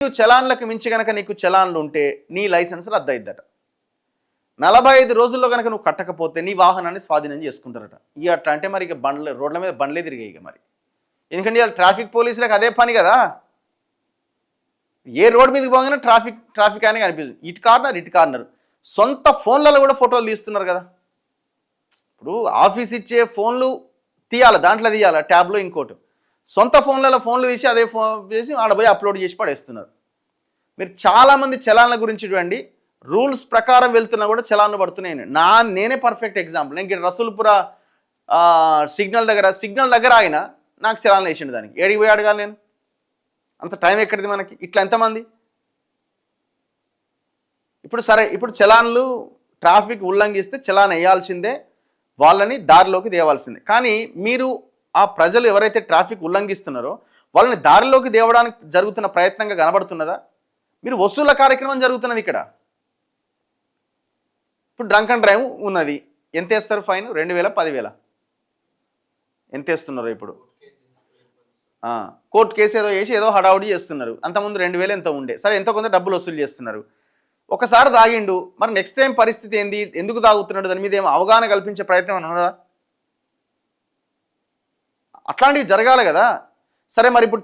చలాన్లకు మించి కనుక నీకు చలాన్లు ఉంటే నీ లైసెన్స్ రద్దయిద్దట. 45 రోజుల్లో కనుక నువ్వు కట్టకపోతే నీ వాహనాన్ని స్వాధీనం చేసుకుంటారట. ఇక అట్లా అంటే మరి ఇక రోడ్ల మీద బండ్లే తిరిగాయి ఇక మరి. ఎందుకంటే ఇవాళ ట్రాఫిక్ పోలీసులకు అదే పని కదా. ఏ రోడ్ మీదకి పోగానే ట్రాఫిక్ అని కనిపిస్తుంది. ఇటు కార్నర్ సొంత ఫోన్లలో కూడా ఫోటోలు తీస్తున్నారు కదా. ఇప్పుడు ఆఫీస్ ఇచ్చే ఫోన్లు తీయాలి, దాంట్లో తీయాలి ట్యాబ్లో ఇంకోటి. సొంత ఫోన్లు తీసి అదే ఫోన్ చేసి ఆడపోయి అప్లోడ్ చేసి పడేస్తున్నారు. మీరు చాలామంది చలాన్ల గురించి చూడండి, రూల్స్ ప్రకారం వెళ్తున్నా కూడా చలాన్లు పడుతున్నాయి. నేనే పర్ఫెక్ట్ ఎగ్జాంపుల్. నేను ఇక్కడ రసూల్పుర సిగ్నల్ దగ్గర ఆయన నాకు చలాన్లు వేసిండు. దానికి ఏడికి పోయి అడగాలి నేను? అంత టైం ఎక్కడిది మనకి? ఇట్లా ఎంతమంది? ఇప్పుడు చలాన్లు ట్రాఫిక్ ఉల్లంఘిస్తే చలాన్ వేయాల్సిందే, వాళ్ళని దారిలోకి తేవాల్సిందే. కానీ మీరు ఆ ప్రజలు ఎవరైతే ట్రాఫిక్ ఉల్లంఘిస్తున్నారో వాళ్ళని దారిలోకి తేవడానికి జరుగుతున్న ప్రయత్నంగా కనబడుతున్నదా? మీరు వసూళ్ల కార్యక్రమం జరుగుతున్నది ఇక్కడ. ఇప్పుడు డ్రంక్ అండ్ డ్రైవ్ ఉన్నది, ఎంత వేస్తారు ఫైన్? 2000, 10,000 ఎంత వేస్తున్నారు ఇప్పుడు? కోర్టు కేసు ఏదో వేసి ఏదో హడావుడి చేస్తున్నారు. అంతకుముందు 2000 ఎంత ఉండే, సరే ఎంతో కొంత డబ్బులు వసూలు చేస్తున్నారు. ఒకసారి తాగిండు, మరి నెక్స్ట్ టైం పరిస్థితి ఏంది, ఎందుకు తాగుతున్నాడు, దాని మీద ఏమో అవగాహన కల్పించే ప్రయత్నం అని ఉన్నదా? అట్లాంటివి జరగాలి కదా. సరే మరి ఇప్పుడు